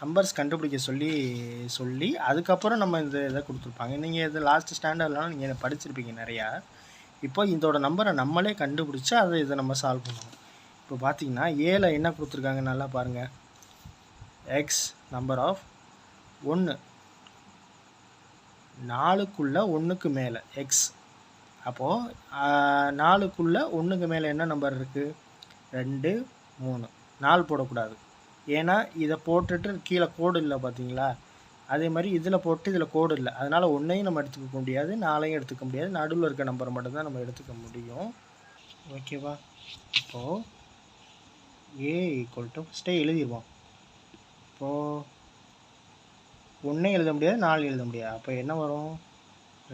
Numbers கண்டுபிடிக்க சொல்லி அதுக்கப்புறம் நம்ம இந்த இதை கொடுத்துருப்பாங்க. நீங்கள் இது லாஸ்ட் ஸ்டாண்டர்ட்லாம் நீங்கள் இதை படிச்சிருப்பீங்க நிறையா. இப்போ இதோட நம்பரை நம்மளே கண்டுபிடிச்சி இதை நம்ம சால்வ் பண்ணணும். இப்போ பார்த்தீங்கன்னா ஏல என்ன கொடுத்துருக்காங்க நல்லா பாருங்கள். எக்ஸ் நம்பர் ஆஃப் 1 4க்குள்ளே 1க்கு மேலே எக்ஸ். அப்போது 4க்குள்ளே 1க்கு மேலே என்ன நம்பர் இருக்குது? 2 3. 4 போடக்கூடாது, ஏன்னா இதை போட்டுட்டு கீழே கோடு இல்லை பார்த்தீங்களா? அதே மாதிரி இதில் போட்டு இதில் கோடு இல்லை, அதனால் 1ஐயும் நம்ம எடுத்துக்க முடியாது, 4ஐயும் எடுத்துக்க முடியாது. நடுவில் இருக்க நம்பரை மட்டும்தான் நம்ம எடுத்துக்க முடியும். ஓகேவா? இப்போது ஏ ஈக்குவல் டு ஃபஸ்ட்டே எழுதிடுவோம். இப்போது 1 எழுத முடியாது, 4 எழுத முடியாது. அப்போ என்ன வரும்?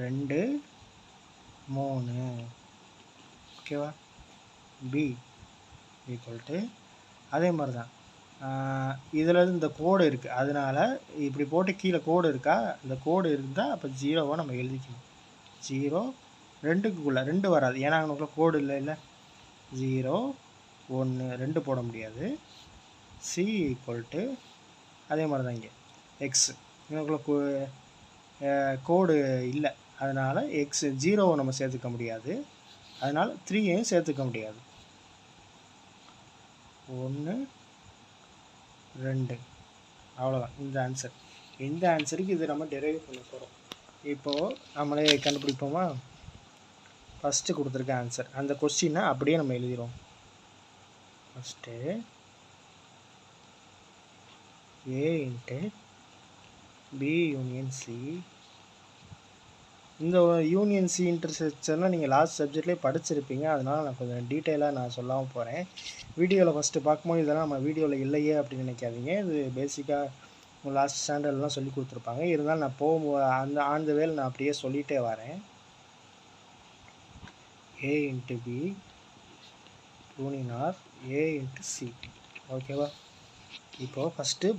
2 3. ஓகேவா? பி ஈக்குவல் டு அதே மாதிரி தான் இதில் இந்த கோடு இருக்குது, அதனால் இப்படி போட்டு கீழே கோடு இருக்கா, இந்த கோடு இருந்தால் அப்போ 0 நம்ம எழுதிக்கணும். 0 2க்குள்ளே 2 வராது, ஏன்னா அவனுக்குள்ள கோடு இல்லை. 0 1 2 போட முடியாது. சி ஈக்குவல் டு அதே மாதிரி தான் இங்கே எக்ஸ். எனக்குள்ள கோடு இல்லை, அதனால் எக்ஸ் 0 நம்ம சேர்த்துக்க முடியாது, அதனால் 3ஐயும் சேர்த்துக்க முடியாது. 1 2 அவ்வளோதான் இந்த ஆன்சர். இந்த ஆன்சருக்கு இது நம்ம டெரைவ் பண்ண போகிறோம். இப்போது நம்மளே கண்டுபிடிப்போமா? ஃபஸ்ட்டு கொடுத்துருக்க ஆன்சர் அந்த கொஸ்டினை அப்படியே நம்ம எழுதிடுவோம். First A into B union C. இந்த யூனியன் சி இன்டர்செக்ஷன்லாம் நீங்கள் லாஸ்ட் சப்ஜெக்ட்லேயே படிச்சிருப்பீங்க, அதனால் நான் கொஞ்சம் டீட்டெயிலாக நான் சொல்லாமல் போகிறேன். வீடியோவில் ஃபஸ்ட்டு பார்க்கும்போது இதெல்லாம் நம்ம வீடியோவில் இல்லையே அப்படின்னு நினைக்காதீங்க. இது பேசிக்காக லாஸ்ட் ஸ்டாண்டர்ட்லாம் சொல்லி கொடுத்துருப்பாங்க. இருந்தாலும் நான் போகும்போது அந்த வேலை நான் அப்படியே சொல்லிகிட்டே வரேன். A into B union or A into C. ஓகேவா? இப்போது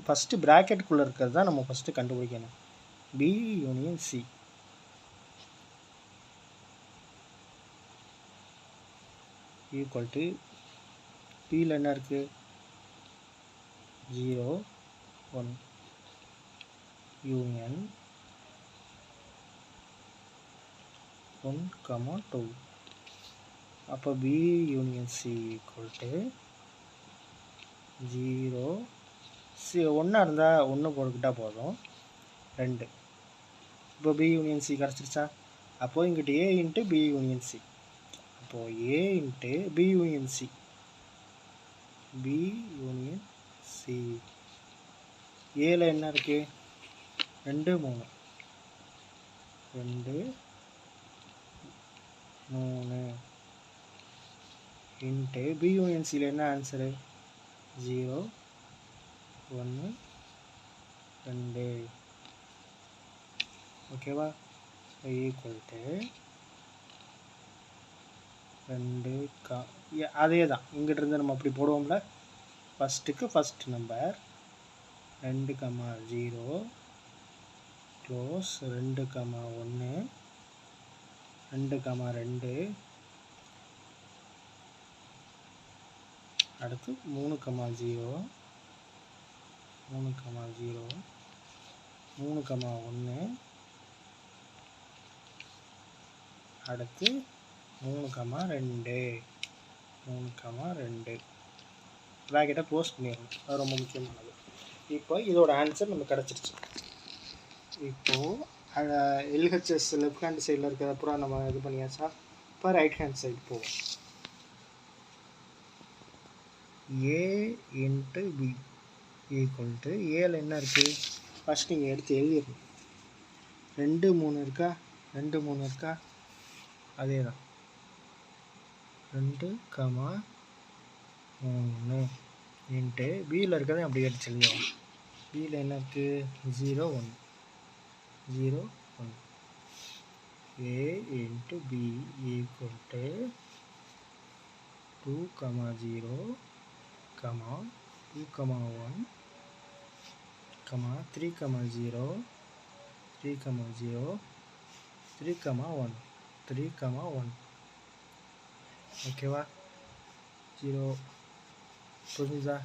ஃபஸ்ட்டு ப்ராக்கெட்டுக்குள்ளே இருக்கிறது தான் நம்ம ஃபஸ்ட்டு கண்டுபிடிக்கணும். B union C equal to பியில் என்ன இருக்குது? 0 1 யூனியன் 1 2. அப்போ B union C equal to 0 C 1 இருந்தால் 1 போட்டுக்கிட்டால் போதும், 2. இப்போ பி யூனியன் சி கிடச்சிருச்சா? அப்போது இங்கிட்ட A into B union C. அப்போது A into B union C, B union C. ஏல என்ன இருக்குது? 2 3 2 3 இன்ட்டு பி யூனியன் சியில் என்ன ஆன்சரு? 0 1 2. ஓகேவா? ஈக்குவல் டு 2 அதே தான் இங்கிட்டிருந்து நம்ம அப்படி போடுவோம்ல. ஃபஸ்ட்டுக்கு ஃபஸ்ட் நம்பர் 2 0 க்ளோஸ் 2 1 2 2. அடுத்து 3 0 3 0 3 1. அடுத்து 3 2 3 2. ப்ராக்கெட்டை க்ளோஸ் பண்ணிடணும், அது ரொம்ப முக்கியமானது. இப்போ இதோட ஆன்சர் நமக்கு கிடச்சிருச்சு. இப்போது எல்ஹெச்எஸ் லெஃப்ட் ஹேண்ட் சைடில் இருக்கிறத பூரா நம்ம இது பண்ணியாச்சா? இப்போ ரைட் ஹேண்ட் சைடு போவோம். ஏ இன்ட்டு பி ஈக்குவல் டு ஏல என்ன இருக்குது? ஃபஸ்ட் நீங்கள் எடுத்து எழுதிடணும். 2 3 இருக்கா? 2 3 இருக்கா? அதே தான் 2 3 இன்ட்டு பியில் இருக்கிறத அப்படி எடுத்து எழுதிடுவோம். பியில் என்ன இருக்குது? 0 1 0 1. A into B equal to 2 0 2 1 3 0 3 0 3 1 3 1. ஓகேவா? 0 புரிஞ்சுதா?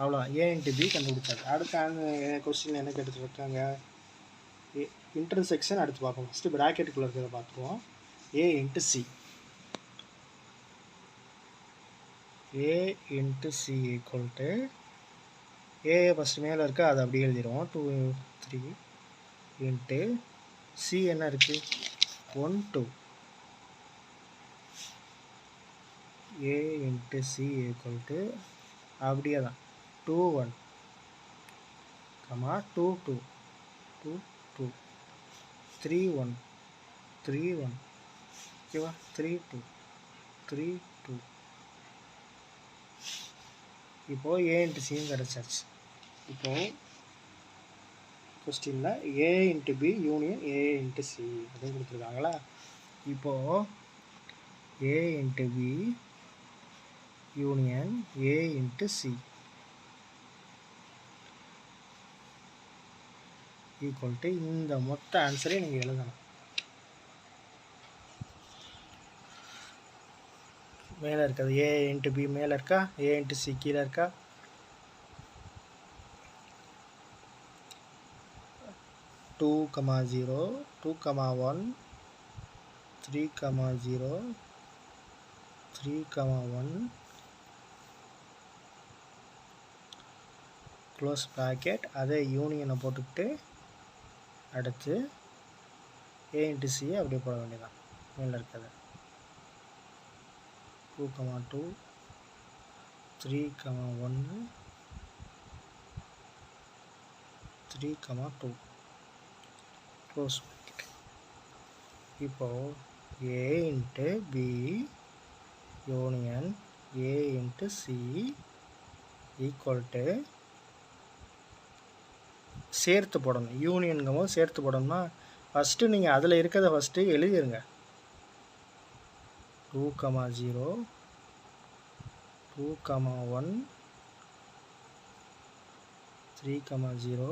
அவ்வளோ ஏ இன்ட்டு பி கண்டுபிடிச்சாங்க. அடுத்த கொஸ்டின் என்ன கேட்டுருக்காங்க, இன்டர்செக்ஷன் அடுத்து பார்ப்போம். ஃபஸ்ட்டு ப்ராக்கெட்டுக்குள்ளே இருக்கிறத பார்த்துருவோம். A into C, A into C equal to A first மேலே இருக்கா அதை அப்படியே எழுதிடுவோம். 2 3 இன்ட்டு சி என்ன இருக்குது 1 2, ஏ இன்ட்டு சி ஈக்குவல் டு அப்படியே தான் 2 1 2 2 2 2 3 1 3 1 ஓகேவா 3 2 3 2. இப்போது ஏ இன்ட்டு சியும் கிடச்சாச்சு. இப்போது கொஸ்டினில் A into B union A into C அப்படின்னு கொடுத்துருக்காங்களா. இப்போது A into B union A into C equal to இந்த மொத்த ஆன்சரை நீங்கள் எழுதணும். மேலே இருக்காது, ஏ இன்ட்டு பி மேலே இருக்கா, ஏ இன்ட்டு சி கீழே இருக்கா. Two comma 0 2 comma 1 3 comma 0 3 comma 1 close bracket. அதே யூனியனை போட்டுக்கிட்டு அடுத்து ஏ இன்ட்டு சியை அப்படியே போட வேண்டியதான் மேலே இருக்கிறது. 2 comma 2 3 comma 1 3 comma 2 close bracket. இப்போது A into B union A into C equal to சேர்த்து போடணும். யூனியனுங்கும் போது சேர்த்து போடணும்னா ஃபஸ்ட்டு நீங்கள் அதில் இருக்கிறத ஃபஸ்ட்டு எழுதிருங்க. 2 கமா 0 2 கமா 1 3 கமா 0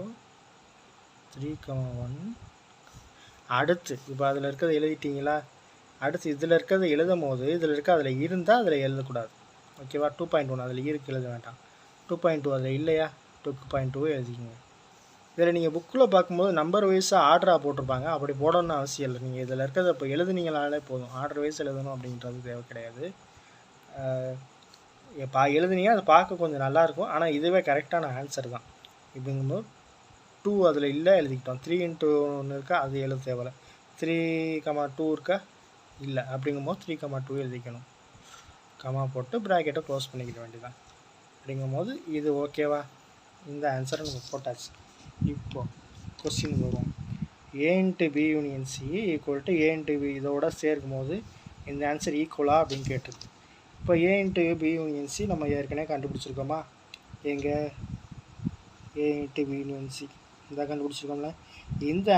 3 கமா 1. அடுத்து இப்போ அதில் இருக்கிறத எழுதிட்டிங்களா. அடுத்து இதில் இருக்கிறத எழுதும் போது இதில் இருக்க அதில் இருந்தால் அதில் எழுதக்கூடாது. ஓகேவா. 2.1 அதில் இருக்கு எழுத வேண்டாம். 2.2 அதில் இல்லையா 2.2 எழுதிக்கங்க. இதில் நீங்கள் புக்கில் பார்க்கும்போது நம்பர் வைஸாக ஆர்டராக போட்டிருப்பாங்க. அப்படி போடணும்னு அவசியம் இல்லை. நீங்கள் இதில் இருக்கிறத இப்போ எழுதுனீங்களாலே போதும். ஆர்டர் வைஸ் எழுதணும் அப்படின்றது தேவை கிடையாது. எழுதுனீங்க அதை பார்க்க கொஞ்சம் நல்லாயிருக்கும். ஆனால் இதுவே கரெக்டான ஆன்சர் தான். இப்படிங்கும்போது 2 அதில் இல்லை எழுதிக்கிட்டோம். 3 இன்ட்டு 1 இருக்கா அது எழுத தேவையில்லை. 3 கமா 2 இருக்கா இல்லை. அப்படிங்கும்போது 3 கமா 2 எழுதிக்கணும். கமா போட்டு ப்ராக்கெட்டை க்ளோஸ் பண்ணிக்கிட வேண்டியதான். அப்படிங்கும்போது இது ஓகேவா. இந்த ஆன்சரை நம்ம போட்டாச்சு. இப்போ கொஸ்டின் வரும். A into B union C equal to A into B இதோட சேர்க்கும் போது இந்த ஆன்சர் ஈக்குவலா அப்படின்னு கேட்டிருக்கு. இப்போ A into B union C நம்ம ஏற்கனவே கண்டுபிடிச்சிருக்கோமா. எங்கே A into B union C இந்த கண்டுபிடிச்சிருக்கோம்ல. இந்த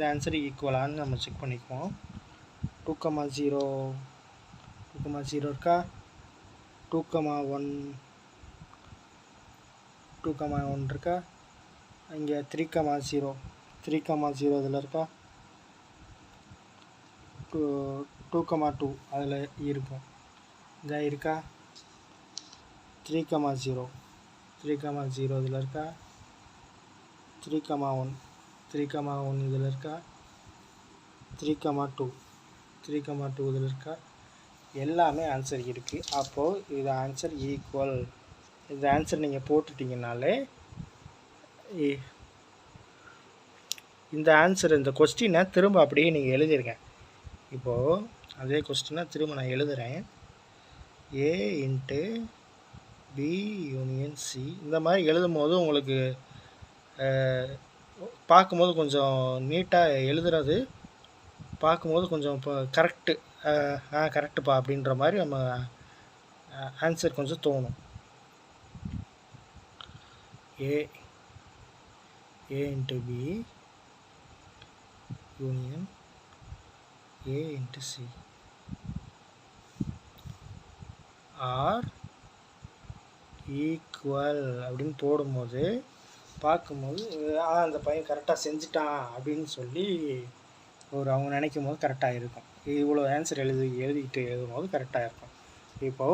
ஆன்சர் ஈக்குவலான்னு நம்ம செக் பண்ணிக்குவோம். 2 கமா 0 2 கமா 0 இருக்கா. 2 கமா 1 2 கமா 1 இருக்கா. இங்கே 3 கமா 0 3 கமா 0 இதில் இருக்கா. 2 கமா 2 அதில் இருக்கும். இதாக இருக்கா. 3 கமா 0 3 கமா 0 இதில் இருக்கா. 3 கமா 1 3 கமா 1 இதில் இருக்கா. 3 கமா 2 3 கமா 2 இதில் இருக்கா. எல்லாமே ஆன்சர் இருக்குது. அப்போது இது ஆன்சர் ஈக்குவல். இந்த ஆன்சர் நீங்கள் போட்டுட்டிங்கனாலே இந்த ஆன்சர் இந்த கொஸ்டினை திரும்ப அப்படியே நீங்கள் எழுதிருங்க. இப்போது அதே கொஸ்டினை திரும்ப நான் எழுதுகிறேன். ஏ இன்ட்டு பி யூனியன் சி இந்த மாதிரி எழுதும் போது உங்களுக்கு பார்க்கும்போது கொஞ்சம் நீட்டாக எழுதுறது பார்க்கும்போது கொஞ்சம் இப்போ கரெக்டுப்பா அப்படின்ற மாதிரி நம்ம ஆன்சர் கொஞ்சம் தோணும். A into B union A into C are equal அப்படின்னு போடும்போது பார்க்கும்போது அந்த பையன் கரெக்டாக செஞ்சுட்டான் அப்படின்னு சொல்லி அவங்க நினைக்கும் போது கரெக்டாக இருக்கும். இவ்வளோ ஆன்சர் எழுதிக்கிட்டு எழுதும் போது கரெக்டாக இருக்கும். இப்போது